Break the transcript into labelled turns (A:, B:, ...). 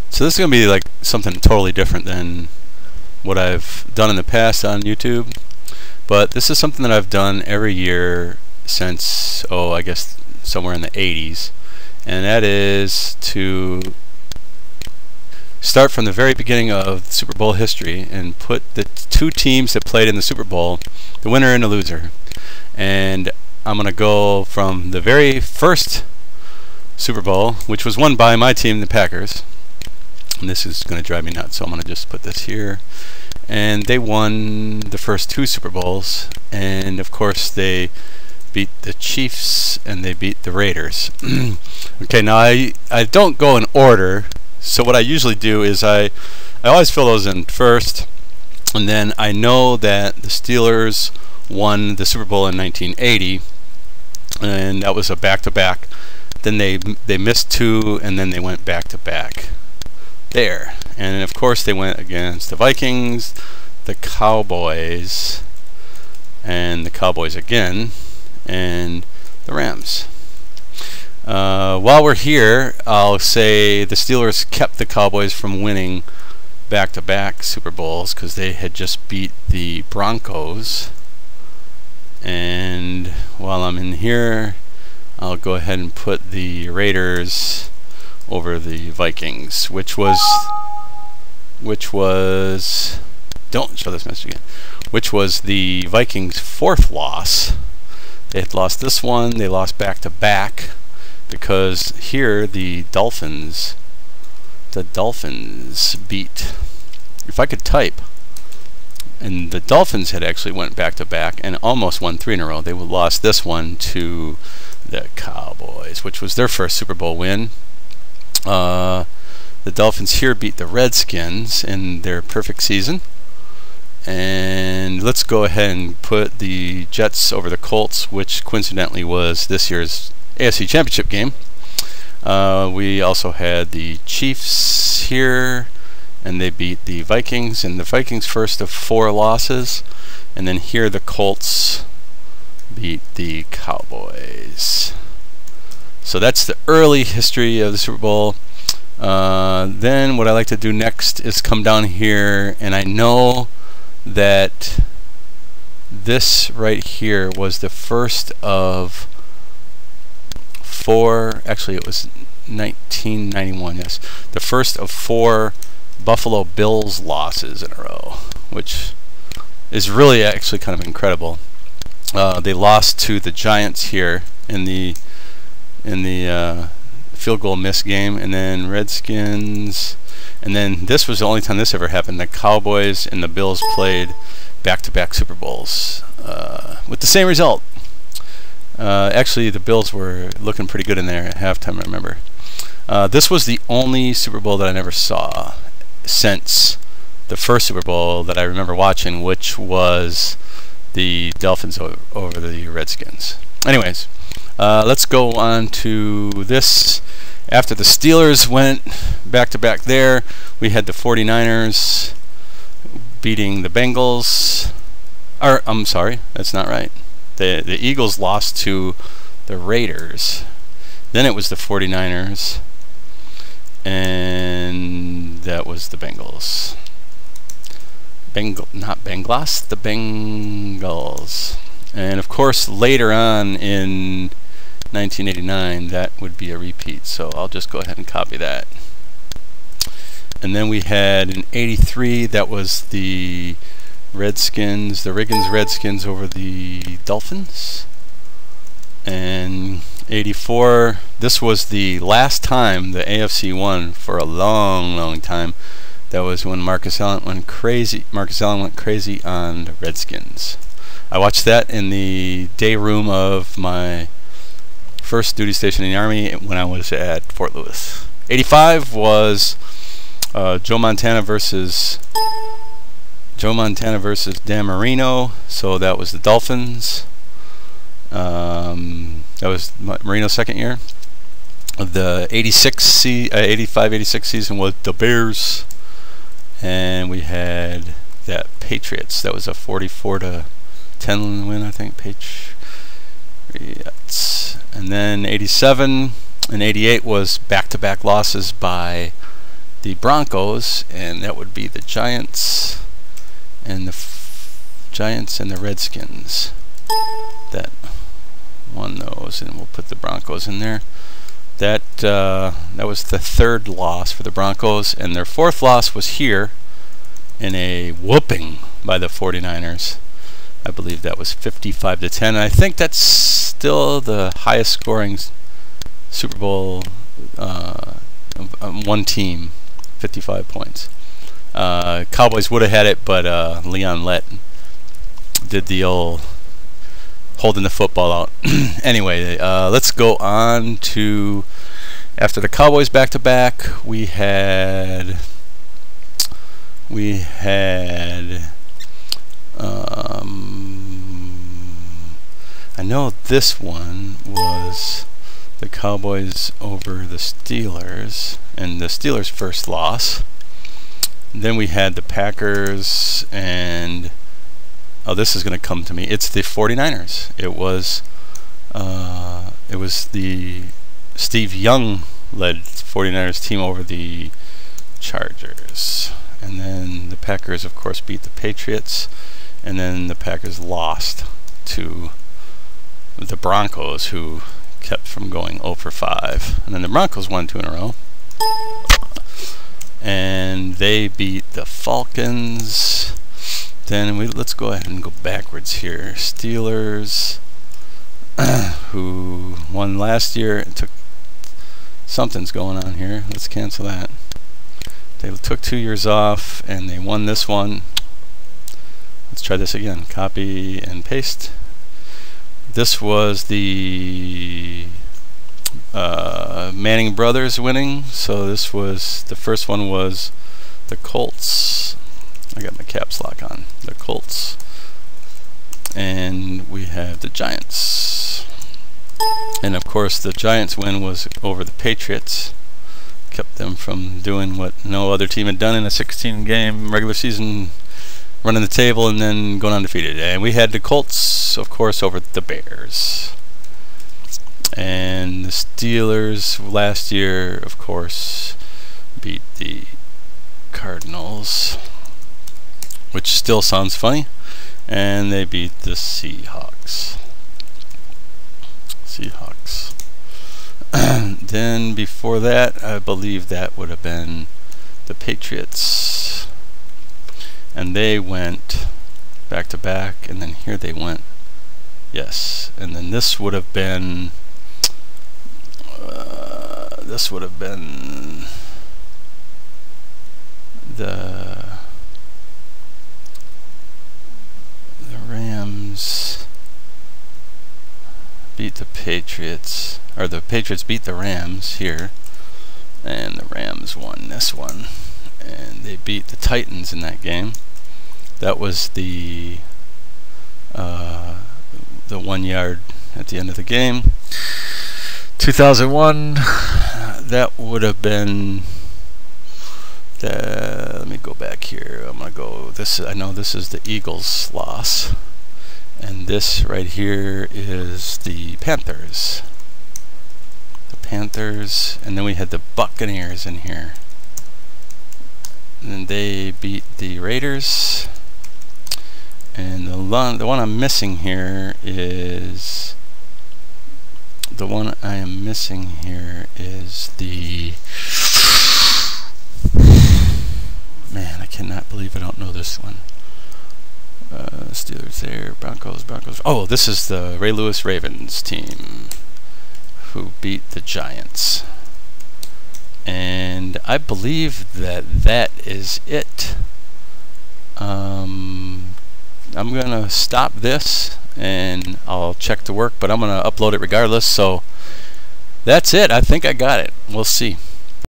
A: So this is going to be like something totally different than what I've done in the past on YouTube, but this is something that I've done every year since, oh, I guess somewhere in the 80s, and that is to start from the very beginning of Super Bowl history and put the two teams that played in the Super Bowl, the winner and the loser. And I'm going to go from the very first Super Bowl, which was won by my team, the Packers. And this is going to drive me nuts, so I'm going to just put this here. And they won the first two Super Bowls, and of course they beat the Chiefs and they beat the Raiders. Okay, now I don't go in order, so what I usually do is I always fill those in first, and then I know that the Steelers won the Super Bowl in 1980, and that was a back-to-back. Then they missed two, and then they went back-to-back there. And of course they went against the Vikings, the Cowboys, and the Cowboys again, and the Rams. While we're here, I'll say the Steelers kept the Cowboys from winning back-to-back Super Bowls because they had just beat the Broncos. And while I'm in here, I'll go ahead and put the Raiders over the Vikings, which was don't show this message again, which was the Vikings' fourth loss. They had lost this one, they lost back-to-back, because here the Dolphins beat, if I could type, and the Dolphins had actually went back-to-back and almost won 3 in a row. They lost this one to the Cowboys, which was their first Super Bowl win. The Dolphins here beat the Redskins in their perfect season. And let's go ahead and put the Jets over the Colts, which coincidentally was this year's AFC Championship game. We also had the Chiefs here, and they beat the Vikings, and the Vikings first of 4 losses. And then here the Colts beat the Cowboys. So that's the early history of the Super Bowl. Then what I like to do next is come down here, and I know that this right here was the first of 4, actually it was 1991, yes, the first of 4 Buffalo Bills losses in a row, which is really actually kind of incredible. They lost to the Giants here in the field goal miss game, and then Redskins, and then this was the only time this ever happened. The Cowboys and the Bills played back-to-back Super Bowls with the same result. Actually, the Bills were looking pretty good in there at halftime, I remember. This was the only Super Bowl that I never saw since the first Super Bowl that I remember watching, which was the Dolphins over the Redskins. Anyways, let's go on to this. After the Steelers went back-to-back there, we had the 49ers beating the Bengals. Or, I'm sorry, that's not right. The Eagles lost to the Raiders. Then it was the 49ers. And that was the Bengals. Not Bengals, the Bengals. And of course, later on in 1989, that would be a repeat. So I'll just go ahead and copy that. And then we had in 83, that was the Redskins, the Riggins Redskins over the Dolphins. And 84, this was the last time the AFC won for a long time. That was when Marcus Allen went crazy. Marcus Allen went crazy on the Redskins. I watched that in the day room of my first duty station in the Army when I was at Fort Lewis. 85 was Joe Montana versus Dan Marino. So that was the Dolphins. That was Marino's second year. The 85-86 season was the Bears, and we had that Patriots. That was a 44-10 win, I think. Patriots. And then 87 and 88 was back-to-back losses by the Broncos, and that would be the Giants and the Redskins that won those, and we'll put the Broncos in there. That was the third loss for the Broncos, and their fourth loss was here in a whooping by the 49ers. I believe that was 55-10. And I think that's still the highest scoring Super Bowl one team, 55 points. Cowboys would have had it, but Leon Lett did the old holding the football out. Anyway, let's go on to, after the Cowboys back-to-back, we had I know this one was the Cowboys over the Steelers, and the Steelers' first loss. Then we had the Packers, and this is going to come to me. It's the 49ers. It was the Steve Young led 49ers team over the Chargers. And then the Packers, of course, beat the Patriots, and then the Packers lost to the Broncos, who kept from going 0 for 5. And then the Broncos won 2 in a row. And they beat the Falcons. Then let's go ahead and go backwards here. Steelers, who won last year. Something's going on here. Let's cancel that. They took 2 years off, and they won this one. Let's try this again. Copy and paste. This was the Manning brothers winning. So this was, the first one was the Colts. I got my caps lock on. The Colts. And we have the Giants. And of course the Giants win was over the Patriots. Kept them from doing what no other team had done in a 16-game regular season, running the table and then going undefeated. And we had the Colts, of course, over the Bears. And the Steelers last year, of course, beat the Cardinals, which still sounds funny. And they beat the Seahawks. Then before that, I believe that would have been the Patriots, and they went back to back, and then here they went, yes, and then this would have been the Rams beat the Patriots, or the Patriots beat the Rams here, and the Rams won this one, and they beat the Titans in that game. That was the 1 yard at the end of the game. 2001, that would have been let me go back here. I'm gonna go this. I know this is the Eagles' loss. And this right here is the Panthers. The Panthers, and then we had the Buccaneers in here. And they beat the Raiders. And the one I'm missing here is the man, I cannot believe I don't know this one. Steelers there, Broncos. Oh, this is the Ray Lewis Ravens team who beat the Giants. And I believe that is it. I'm gonna stop this and I'll check to work, but I'm gonna upload it regardless. So that's it. I think I got it. We'll see.